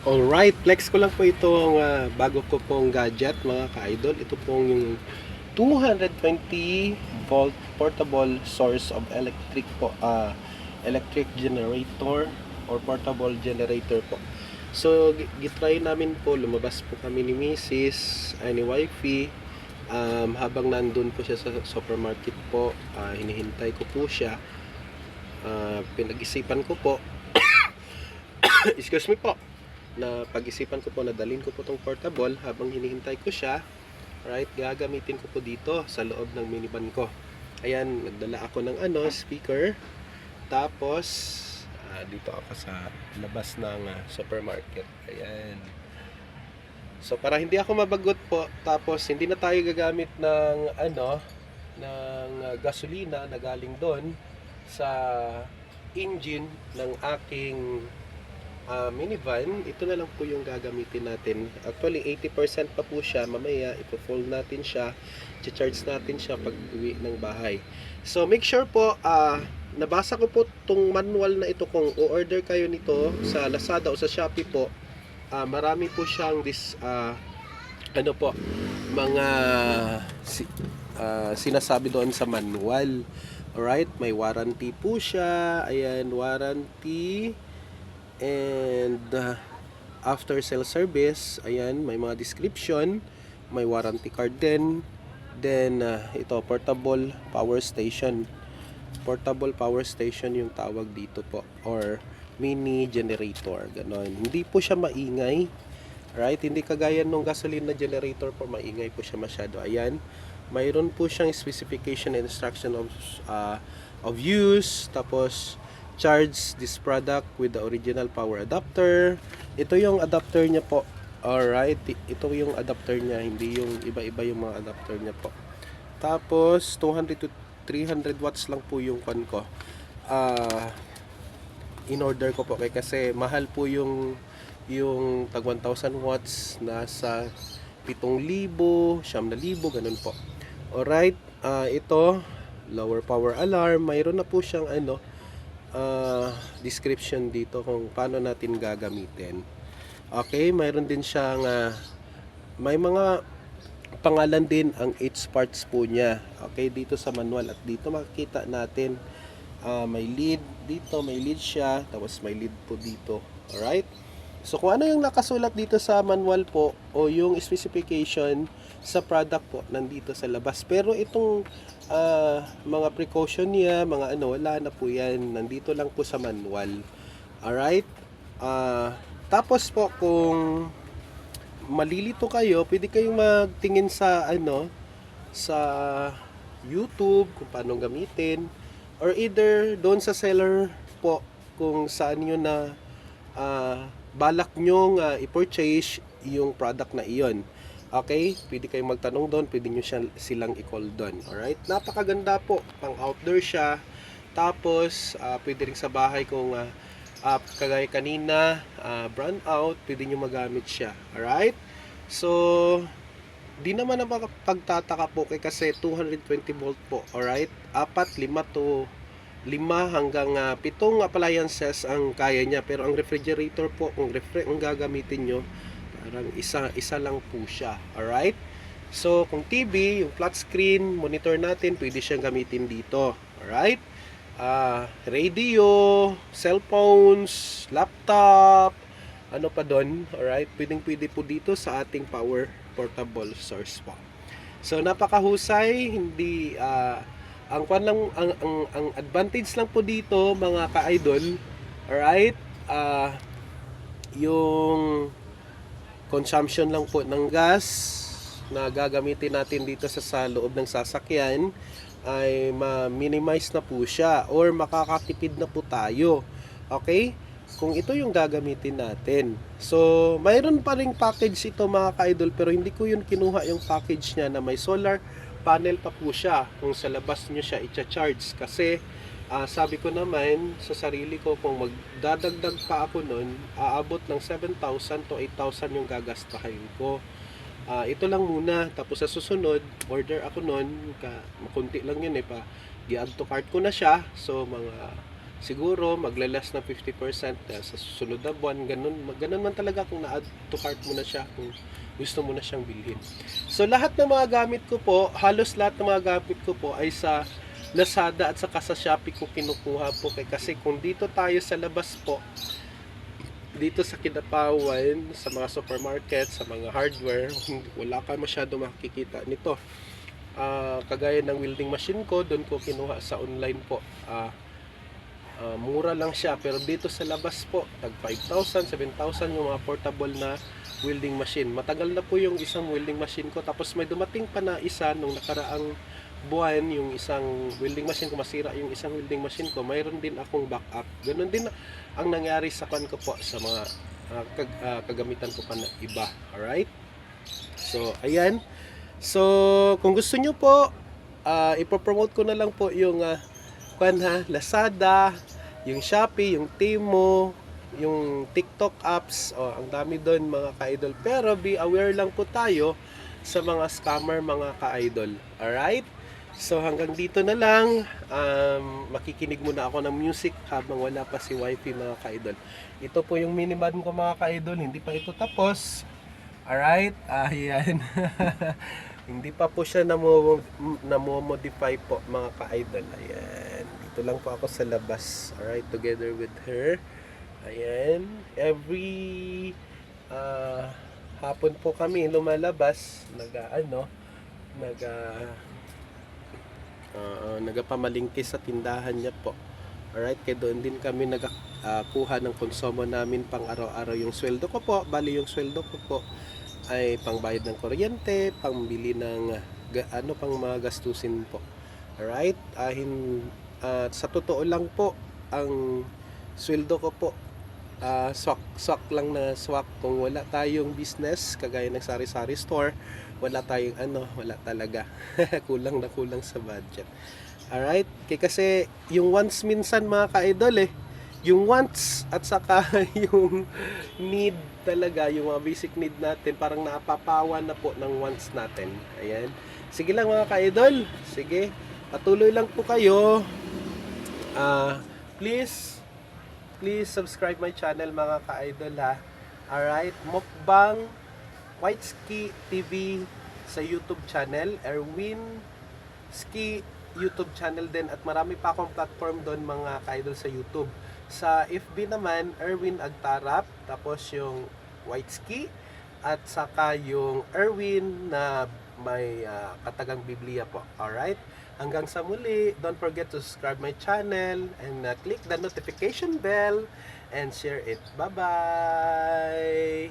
Alright, flex ko lang po itong bago ko pong gadget mga ka-idol. Ito pong yung 220 volt portable source of electric po, electric generator or portable generator po. So, gitry namin po, lumabas po kami ni Mrs. Ni Wifey. Habang nandun po siya sa supermarket po, hinihintay ko po siya. Pinag-isipan ko po, excuse me po, na pag-isipan ko po na dalhin ko po tong portable habang hinihintay ko siya. Right, gagamitin ko po dito sa loob ng minivan ko. Ayan, nagdala ako ng speaker. Tapos dito ako sa labas ng supermarket. Ayan. So para hindi ako mabagot po, tapos hindi na tayo gagamit ng gasolina na galing doon sa engine ng aking minivan. Ito na lang po yung gagamitin natin. Actually 80% pa po siya. Mamaya ipo-fold natin siya, i-charge natin siya pag uwi ng bahay. So make sure po, nabasa ko po tong manual na ito. Kung o-order kayo nito sa Lazada o sa Shopee po, marami po siyang mga sinasabi doon sa manual. Alright, may warranty po siya. Ayan, warranty and after sale service. Ayan, may mga description, may warranty card din. Then ito, portable power station yung tawag dito po, or mini generator, ganon. Hindi po siya maingay, right? Hindi kagaya nung gasoline na generator po, maingay po siya masyado. Ayan, mayroon po siyang specification and instruction of use. Tapos charge this product with the original power adapter. Ito yung adapter niya po. Alright, ito yung adapter niya, hindi yung iba-iba yung mga adapter niya po. Tapos 200 to 300 watts lang po yung kan ko. In order ko po kasi mahal po yung tag 1,000 watts, nasa 7,000, 9,000, ganun po. Alright, ito lower power alarm. Mayroon na po siyang description dito kung paano natin gagamitin. Okay, mayroon din siyang may mga pangalan din ang each parts po niya. Okay, dito sa manual at dito makikita natin may lead dito, may lead siya, tapos may lead po dito. Alright, so kung ano yung nakasulat dito sa manual po o yung specification sa product po, nandito sa labas. Pero itong mga precaution niya, mga wala na po yan, nandito lang po sa manual. Alright, tapos po kung malilito kayo, pwede kayong magtingin sa sa YouTube kung paano gamitin, or either doon sa seller po kung saan nyo na balak nyo i-purchase yung product na iyon. Okay, pwede kayong magtanong doon, pwede nyo silang i-call doon. Alright, napakaganda po, pang outdoor siya. Tapos pwede rin sa bahay kung kagaya kanina, brand out, pwede nyo magamit siya. Alright, so di naman na pagtataka po kasi 220 volt po. Alright, 5 hanggang 7 appliances ang kaya niya. Pero ang refrigerator po, kung ang gagamitin nyo, parang isa lang po siya. Alright, so kung TV, yung flat screen monitor natin, pwede siyang gamitin dito. Alright, radio, cellphones, laptop, ano pa doon. Alright, pwede po dito sa ating power portable source po. So napakahusay, hindi ang ang advantage lang po dito mga ka-idol. Alright, yung consumption lang po ng gas na gagamitin natin dito sa loob ng sasakyan ay ma-minimize na po siya, or makakatipid na po tayo. Okay? Kung ito yung gagamitin natin. So, mayroon pa ring package ito mga ka-idol, pero hindi ko yun kinuha yung package niya na may solar panel pa po siya. Kung sa labas nyo siya i-charge. Kasi, sabi ko naman sa sarili ko, kung magdadagdag pa ako nun, aabot ng 7,000 to 8,000 yung gagastahin ko. Ito lang muna, tapos sa susunod order ako nun, makunti lang yun pa i-add to cart ko na siya. So mga siguro maglalas ng 50% sa susunod na buwan, ganun man talaga kung na-add to cart mo na siya, kung gusto mo na siyang bilhin. So lahat ng mga gamit ko po, halos lahat ng mga gamit ko po ay sa Lazada at saka sa Shopee ko kinukuha po, kasi kung dito tayo sa labas po, dito sa Kidapawan, sa mga supermarket, sa mga hardware, wala ka masyado makikita nito. Kagaya ng welding machine ko, doon ko kinuha sa online po. Mura lang siya, pero dito sa labas po, tag 5,000, 7,000 yung mga portable na welding machine. Matagal na po yung isang welding machine ko, tapos may dumating pa na isa nung nakaraang buwan, yung isang welding machine ko, masira yung isang welding machine ko, mayroon din akong backup. Ganun din ang nangyari sa kan ko po sa mga kagamitan ko pa na iba. Alright? So, ayan. So, kung gusto nyo po, ipopromote ko na lang po yung Lazada, yung Shopee, yung Temu, yung TikTok apps. Ang dami doon mga ka-idol. Pero be aware lang po tayo sa mga scammer mga ka-idol. Alright? So hanggang dito na lang. Makikinig muna ako ng music habang wala pa si wifey mga ka-idol. Ito po yung minivan ko mga ka-idol. Hindi pa ito tapos. Alright? Ayan. Hindi pa po siya namo-modify po mga ka-idol. Ayan. Dito lang po ako sa labas. Alright? Together with her. Ayan. Every hapon po kami lumalabas. Nagapamalingki sa tindahan niya po. Alright, kaya doon din kami nagkuha ng konsumo namin pang araw-araw. Yung sweldo ko po, bali yung sweldo ko po ay pangbayad ng kuryente, pangbili ng pang mga gastusin po. Alright, sa totoo lang po, ang sweldo ko po, swak lang na swak. Kung wala tayong business, kagaya ng sari-sari store, wala tayong wala talaga. Kulang na kulang sa budget. Alright? Kasi yung wants minsan mga ka-idol yung wants at saka yung need talaga, yung mga basic need natin, parang napapawan na po ng wants natin. Ayan. Sige lang mga ka-idol. Sige. Patuloy lang po kayo. Please subscribe my channel mga ka-idol ha. Alright? Mukbang White Ski TV sa YouTube channel, Erwin Ski YouTube channel din, at marami pa akong platform doon mga ka-idol sa YouTube. Sa FB naman, Erwin Agtarap, tapos yung White Ski, at saka yung Erwin na may katagang Biblia po. Alright? Hanggang sa muli, don't forget to subscribe my channel and click the notification bell and share it. Bye-bye!